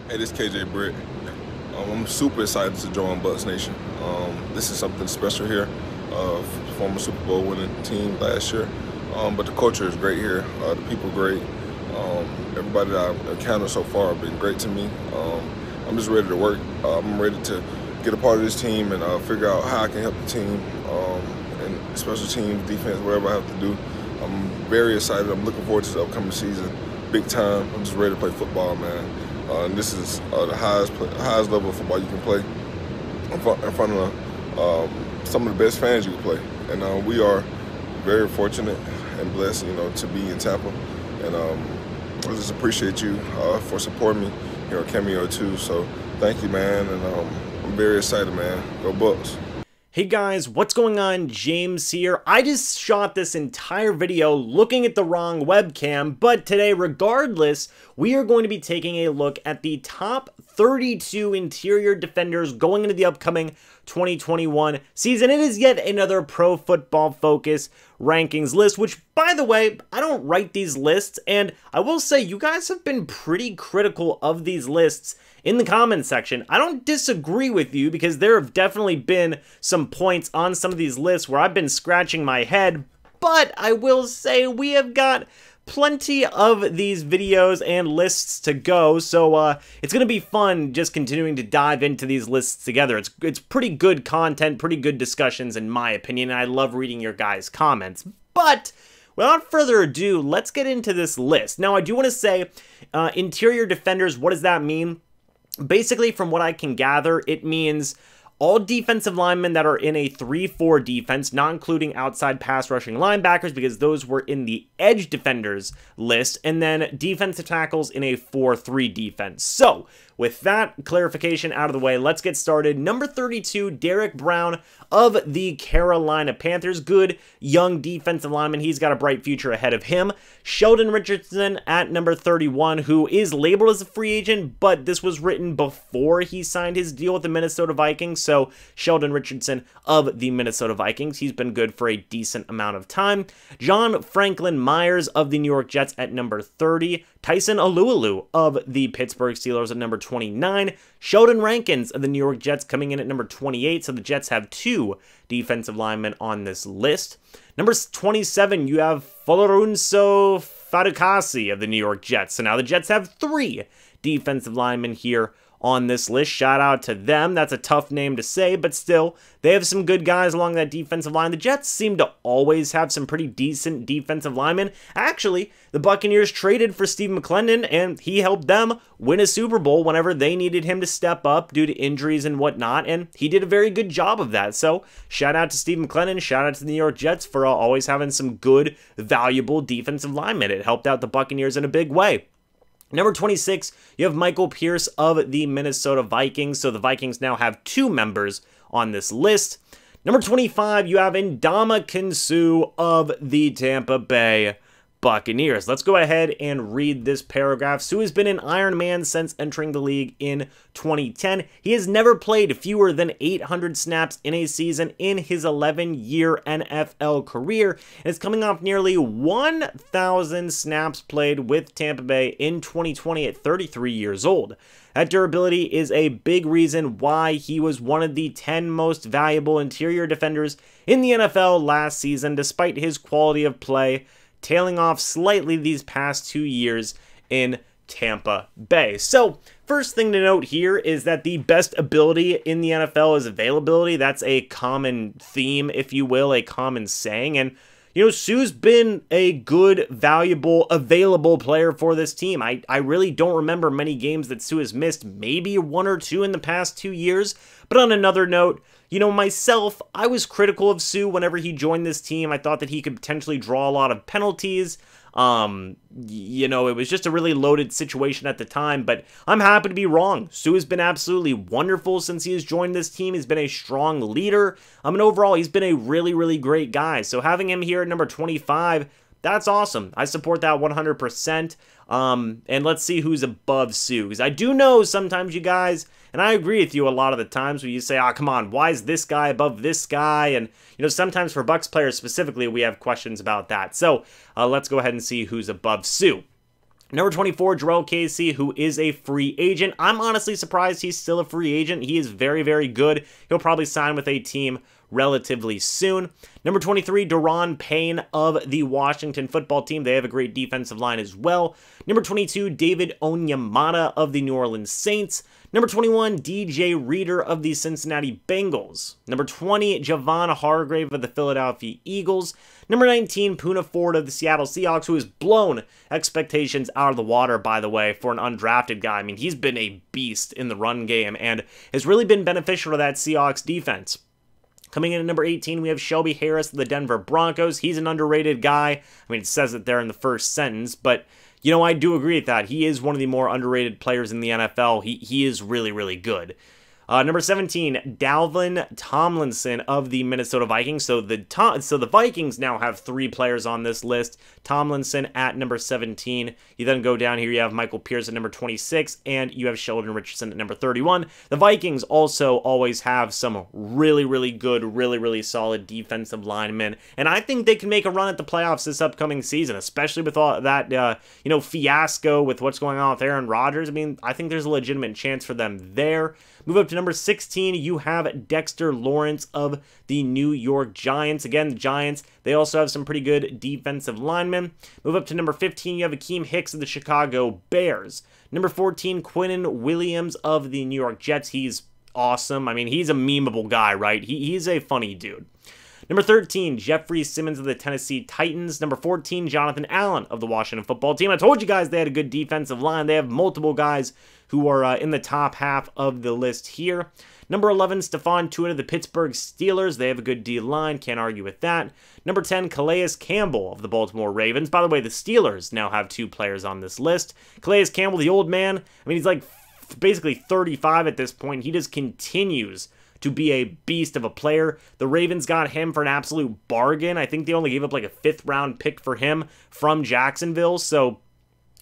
Hey, this is KJ Britt. I'm super excited to join Bucs Nation. This is something special here. Former Super Bowl winning team last year. But the culture is great here. The people great. Everybody that I've encountered so far have been great to me. I'm just ready to work. I'm ready to get a part of this team and figure out how I can help the team and special teams, defense, whatever I have to do. I'm very excited. I'm looking forward to the upcoming season. Big time. I'm just ready to play football, man. And this is the highest level of football you can play in front of some of the best fans you can play. And we are very fortunate and blessed, to be in Tampa. And I just appreciate you for supporting me here at Cameo too. So thank you, man. And I'm very excited, man. Go Bucs. Hey guys, what's going on? James here. I just shot this entire video looking at the wrong webcam, but today, regardless, we are going to be taking a look at the top 32 interior defenders going into the upcoming 2021 season. It is yet another Pro Football Focus rankings list, which, by the way, I don't write these lists, and I will say you guys have been pretty critical of these lists in the comments section. I don't disagree with you because there have definitely been some points on some of these lists where I've been scratching my head, but I will say we have got plenty of these videos and lists to go, so it's going to be fun just continuing to dive into these lists together. It's pretty good content, pretty good discussions in my opinion, and I love reading your guys' comments. But without further ado, let's get into this list. Now, I do want to say, interior defenders, what does that mean? Basically, from what I can gather, it means all defensive linemen that are in a 3-4 defense, not including outside pass rushing linebackers because those were in the edge defenders list, and then defensive tackles in a 4-3 defense. So, with that clarification out of the way, let's get started. Number 32, Derek Brown of the Carolina Panthers. Good young defensive lineman. He's got a bright future ahead of him. Sheldon Richardson at number 31, who is labeled as a free agent, but this was written before he signed his deal with the Minnesota Vikings. So Sheldon Richardson of the Minnesota Vikings. He's been good for a decent amount of time. John Franklin Myers of the New York Jets at number 30. Tyson Alualu of the Pittsburgh Steelers at number 29. Sheldon Rankins of the New York Jets coming in at number 28. So the Jets have two defensive linemen on this list. Number 27, you have Folorunso Fatukasi of the New York Jets. So now the Jets have three defensive linemen here on this list. Shout out to them. That's a tough name to say, but still, they have some good guys along that defensive line. The Jets seem to always have some pretty decent defensive linemen. Actually, the Buccaneers traded for Steve McClendon, and he helped them win a Super Bowl whenever they needed him to step up due to injuries and whatnot, and he did a very good job of that. So, shout out to Steve McClendon, shout out to the New York Jets for always having some good, valuable defensive linemen. It helped out the Buccaneers in a big way. Number 26, you have Michael Pierce of the Minnesota Vikings. So the Vikings now have two members on this list. Number 25, you have NDAMUKONG of the Tampa Bay Buccaneers. Let's go ahead and read this paragraph. Suh has been an Iron Man since entering the league in 2010. He has never played fewer than 800 snaps in a season in his 11-year NFL career, and is coming off nearly 1,000 snaps played with Tampa Bay in 2020 at 33 years old. That durability is a big reason why he was one of the 10 most valuable interior defenders in the NFL last season, despite his quality of play tailing off slightly these past 2 years in Tampa Bay. So, first thing to note here is that the best ability in the NFL is availability. That's a common theme, if you will, a common saying. And, Suh's been a good, valuable, available player for this team. I really don't remember many games that Suh has missed, maybe one or two in the past 2 years. But on another note, myself, I was critical of Suh whenever he joined this team. I thought that he could potentially draw a lot of penalties. It was just a really loaded situation at the time, but I'm happy to be wrong. Suh has been absolutely wonderful since he has joined this team. He's been a strong leader. And overall, he's been a really, really great guy. So having him here at number 25, that's awesome. I support that 100%. And let's see who's above Suh. Because I do know sometimes you guys, and I agree with you a lot of the times when you say, come on, why is this guy above this guy? And, sometimes for Bucs players specifically, we have questions about that. So let's go ahead and see who's above Suh. Number 24, Jarrell Casey, who is a free agent. I'm honestly surprised he's still a free agent. He is very, very good. He'll probably sign with a team relatively soon. Number 23, Daron Payne of the Washington football team. They have a great defensive line as well. Number 22, David Onyemata of the New Orleans Saints. Number 21, DJ Reader of the Cincinnati Bengals. Number 20, Javon Hargrave of the Philadelphia Eagles. Number 19, Poona Ford of the Seattle Seahawks, who has blown expectations out of the water, by the way, for an undrafted guy. I mean, he's been a beast in the run game and has really been beneficial to that Seahawks defense. Coming in at number 18, we have Shelby Harris of the Denver Broncos. He's an underrated guy. I mean, it says it there in the first sentence, but you know, I do agree with that. He is one of the more underrated players in the NFL. He is really, really good. Number 17, Dalvin Tomlinson of the Minnesota Vikings. So the Vikings now have 3 players on this list. Tomlinson at number 17. You then go down here, you have Michael Pierce at number 26, and you have Sheldon Richardson at number 31. The Vikings also always have some really, really good, really, really solid defensive linemen, and I think they can make a run at the playoffs this upcoming season, especially with all that, fiasco with what's going on with Aaron Rodgers. I mean, I think there's a legitimate chance for them there. Move up to number 16, you have Dexter Lawrence of the New York Giants. Again, the Giants, they also have some pretty good defensive linemen. Move up to number 15, you have Akeem Hicks of the Chicago Bears. Number 14, Quinnen Williams of the New York Jets. He's awesome. I mean, he's a memeable guy, right? He's a funny dude. Number 13, Jeffrey Simmons of the Tennessee Titans. Number 14, Jonathan Allen of the Washington football team. I told you guys they had a good defensive line. They have multiple guys who are in the top half of the list here. Number 11, Stephon Tuitt of the Pittsburgh Steelers. They have a good D-line. Can't argue with that. Number 10, Calais Campbell of the Baltimore Ravens. By the way, the Steelers now have 2 players on this list. Calais Campbell, the old man. I mean, he's like basically 35 at this point. He just continues to be a beast of a player. The Ravens got him for an absolute bargain. I think they only gave up like a 5th round pick for him from Jacksonville, so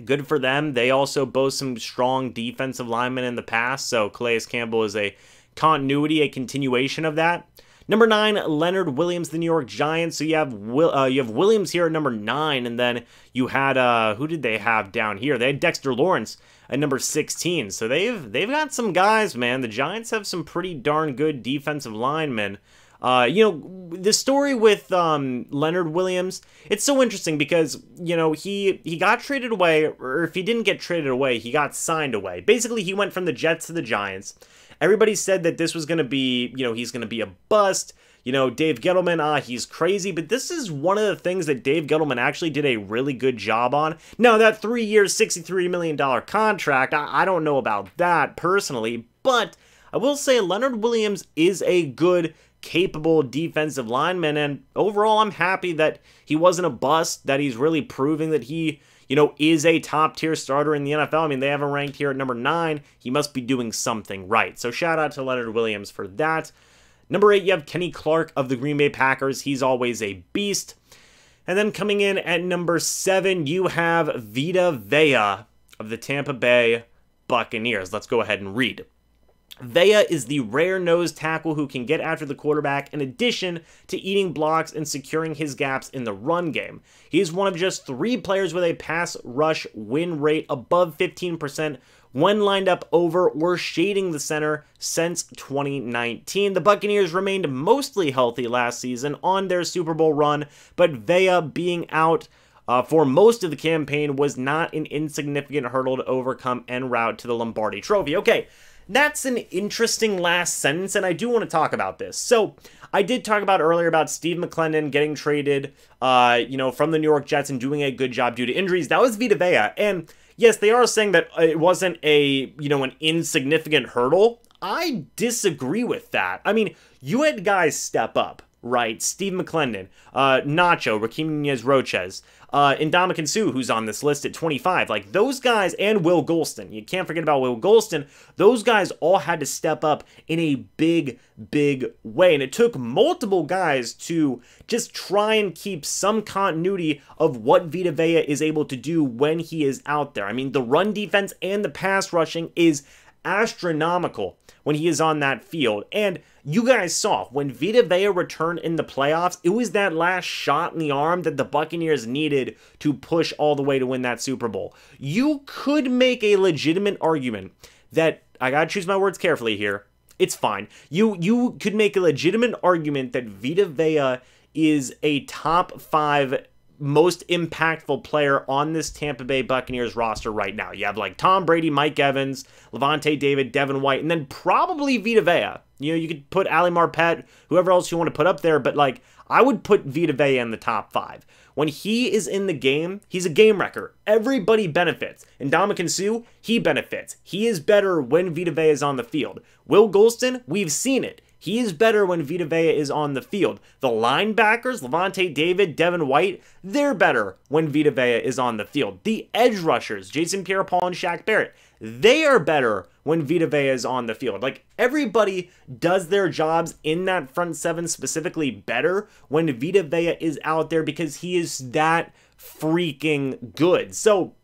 good for them. They also boast some strong defensive linemen in the past, so Calais Campbell is a continuity, a continuation of that. Number 9, Leonard Williams, the New York Giants. So you have Williams here at number 9, and then you had who did they have down here? They had Dexter Lawrence at number 16. So they've got some guys, man. The Giants have some pretty darn good defensive linemen. The story with Leonard Williams, it's so interesting because, he got traded away, or if he didn't get traded away, he got signed away. Basically, he went from the Jets to the Giants. Everybody said that this was going to be, he's going to be a bust. Dave Gettleman, he's crazy. But this is one of the things that Dave Gettleman actually did a really good job on. Now, that 3-year, $63 million contract, I don't know about that personally. But I will say Leonard Williams is a good, capable defensive lineman. And overall, I'm happy that he wasn't a bust, that he's really proving that he is a top-tier starter in the NFL. I mean, they have him ranked here at number 9. He must be doing something right. So shout out to Leonard Williams for that. Number 8, you have Kenny Clark of the Green Bay Packers. He's always a beast. And then coming in at number 7, you have Vita Vea of the Tampa Bay Buccaneers. Let's go ahead and read. Vea is the rare nose tackle who can get after the quarterback in addition to eating blocks and securing his gaps in the run game. He is one of just 3 players with a pass rush win rate above 15% when lined up over or shading the center since 2019. The Buccaneers remained mostly healthy last season on their Super Bowl run, but Vea being out for most of the campaign was not an insignificant hurdle to overcome en route to the Lombardi Trophy. Okay, that's an interesting last sentence, and I do want to talk about this. So, I did talk about earlier about Steve McClendon getting traded, from the New York Jets and doing a good job due to injuries. That was Vita Vea, and yes, they are saying that it wasn't an insignificant hurdle. I disagree with that. I mean, you had guys step up, right? Steve McClendon, Nacho, Raheem Nunez-Roches, NDAMUKONG, who's on this list at 25. Like, those guys, and Will Golston. You can't forget about Will Golston. Those guys all had to step up in a big, big way. And it took multiple guys to just try and keep some continuity of what Vita Vea is able to do when he is out there. I mean, the run defense and the pass rushing is astronomical when he is on that field. And you guys saw, when Vita Vea returned in the playoffs, it was that last shot in the arm that the Buccaneers needed to push all the way to win that Super Bowl. You could make a legitimate argument that, I gotta choose my words carefully here, it's fine. You could make a legitimate argument that Vita Vea is a top 5 most impactful player on this Tampa Bay Buccaneers roster right now. You have like Tom Brady, Mike Evans, Levante David, Devin White, and then probably Vita Vea. You know, you could put Ali Marpet, whoever else you want to put up there, but like, I would put Vita Vea in the top 5. When he is in the game, he's a game wrecker. Everybody benefits. NDAMUKONG, he benefits. He is better when Vita Vea is on the field. Will Golston, we've seen it. He is better when Vita Vea is on the field. The linebackers, Levante David, Devin White, they're better when Vita Vea is on the field. The edge rushers, Jason Pierre-Paul and Shaq Barrett, they are better when Vita Vea is on the field. Like, everybody does their jobs in that front 7 specifically better when Vita Vea is out there because he is that freaking good. So,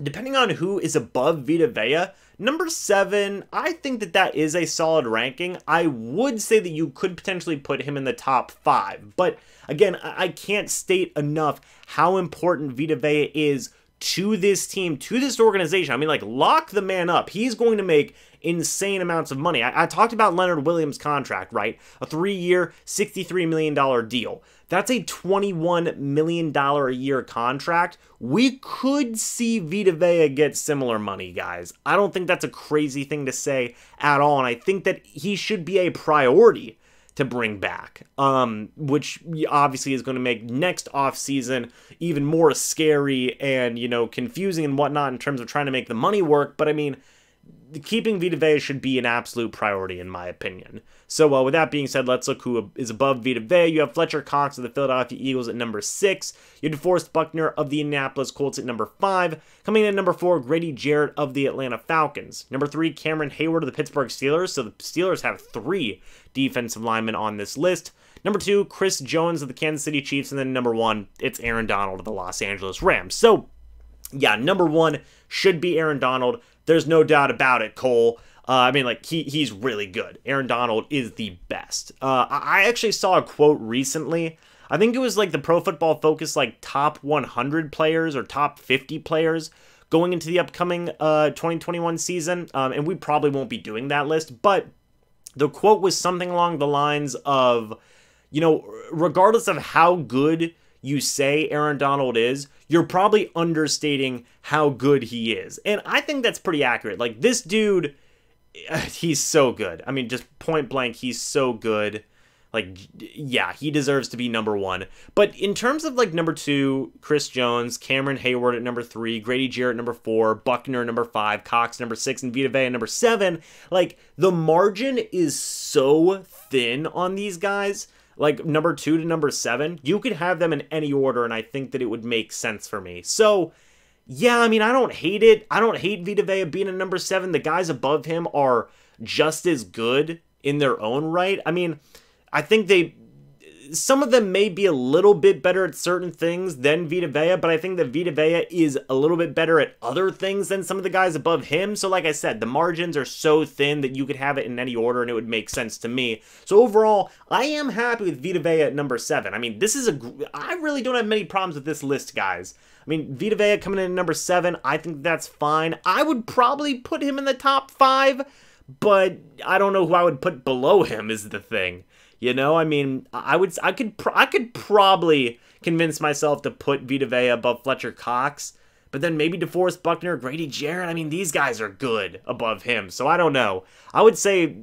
depending on who is above Vita Vea, number 7, I think that is a solid ranking. I would say that you could potentially put him in the top 5. But again, I can't state enough how important Vita Vea is to this team, to this organization. I mean, like, lock the man up. He's going to make insane amounts of money. I talked about Leonard Williams' contract, right? A 3-year, $63 million deal. That's a $21 million a year contract. We could see Vita Vea get similar money, guys. I don't think that's a crazy thing to say at all, and I think that he should be a priority to bring back, which obviously is going to make next offseason even more scary and, you know, confusing and whatnot in terms of trying to make the money work. But I mean, keeping Vita Vea should be an absolute priority in my opinion. So with that being said, let's look who is above Vita Vea. You have Fletcher Cox of the Philadelphia Eagles at number 6. You have DeForest Buckner of the Indianapolis Colts at number 5. Coming in at number 4, Grady Jarrett of the Atlanta Falcons. Number 3, Cameron Hayward of the Pittsburgh Steelers. So the Steelers have 3 defensive linemen on this list. Number 2, Chris Jones of the Kansas City Chiefs. And then number 1, it's Aaron Donald of the Los Angeles Rams. So, yeah, number 1 should be Aaron Donald. There's no doubt about it, Cole. I mean, like, he's really good. Aaron Donald is the best. I actually saw a quote recently. I think it was like the Pro Football Focus, like, top 100 players or top 50 players going into the upcoming 2021 season. And we probably won't be doing that list. But the quote was something along the lines of, you know, regardless of how good you say Aaron Donald is, you're probably understating how good he is. And I think that's pretty accurate. Like, this dude, he's so good. I mean, just point blank, he's so good. Like, yeah, he deserves to be number 1. But in terms of, like, number 2, Chris Jones, Cameron Hayward at number 3, Grady Jarrett number 4, Buckner number 5, Cox number 6, and Vita Vea number 7, like, the margin is so thin on these guys. Like, number 2 to number 7, you could have them in any order, and I think that it would make sense for me. So, yeah, I mean, I don't hate it. I don't hate Vita Vea being a number 7. The guys above him are just as good in their own right. I mean, I think some of them may be a little bit better at certain things than Vita Vea, but I think that Vita Vea is a little bit better at other things than some of the guys above him. So like I said, the margins are so thin that you could have it in any order and it would make sense to me. So overall, I am happy with Vita Vea at number 7. I mean, I really don't have many problems with this list, guys. I mean, Vita Vea coming in at number 7, I think that's fine. I would probably put him in the top 5, but I don't know who I would put below him is the thing. You know, I mean, I could probably convince myself to put Vita Vea above Fletcher Cox, but then maybe DeForest Buckner, Grady Jarrett. I mean, these guys are good above him, so I don't know. I would say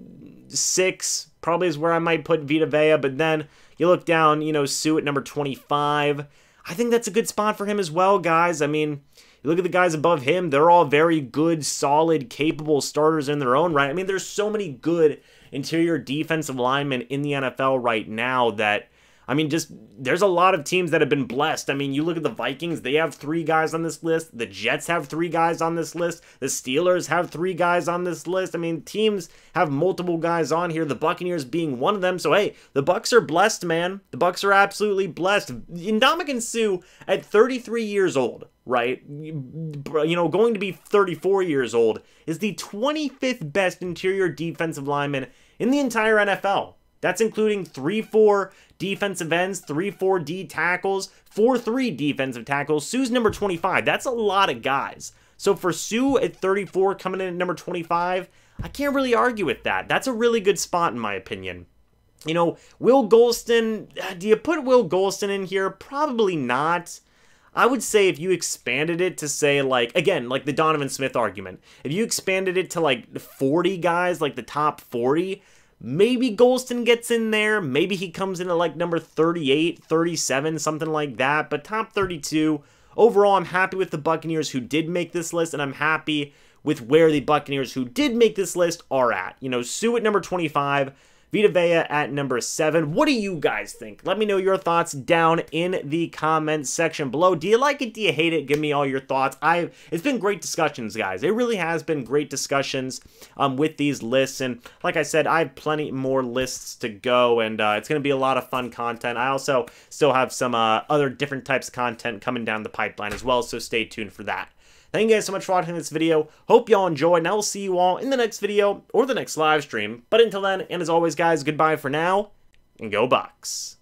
6 probably is where I might put Vita Vea, but then you look down, you know, Sue at number 25. I think that's a good spot for him as well, guys. I mean, you look at the guys above him, they're all very good, solid, capable starters in their own right. I mean, there's so many good interior defensive linemen in the NFL right now that, I mean, just, there's a lot of teams that have been blessed. I mean, you look at the Vikings, they have 3 guys on this list. The Jets have 3 guys on this list. The Steelers have 3 guys on this list. I mean, teams have multiple guys on here, the Buccaneers being one of them. So, hey, the Bucs are blessed, man. The Bucs are absolutely blessed. Ndamukong Suh, at 33 years old, right? You know, going to be 34 years old, is the 25th best interior defensive lineman in the entire NFL. That's including 3-4 defensive ends, 3-4 D tackles, 4-3 defensive tackles. Suh's number 25. That's a lot of guys. So for Suh at 34 coming in at number 25, I can't really argue with that. That's a really good spot in my opinion. You know, Will Gholston, do you put Will Gholston in here? Probably not. I would say if you expanded it to say, like, again, like the Donovan Smith argument, if you expanded it to like 40 guys, like the top 40, maybe Gholston gets in there. Maybe he comes in at like number 38, 37, something like that. But top 32, overall, I'm happy with the Buccaneers who did make this list, and I'm happy with where the Buccaneers who did make this list are at. You know, Suh at number 25, Vita Vea at number 7. What do you guys think? Let me know your thoughts down in the comments section below. Do you like it? Do you hate it? Give me all your thoughts. It's been great discussions, guys. It really has been great discussions with these lists. And like I said, I have plenty more lists to go, and it's going to be a lot of fun content. I also still have some other different types of content coming down the pipeline as well, so stay tuned for that. Thank you guys so much for watching this video. Hope y'all enjoyed, and I will see you all in the next video or the next live stream. But until then, and as always, guys, goodbye for now, and go Bucs.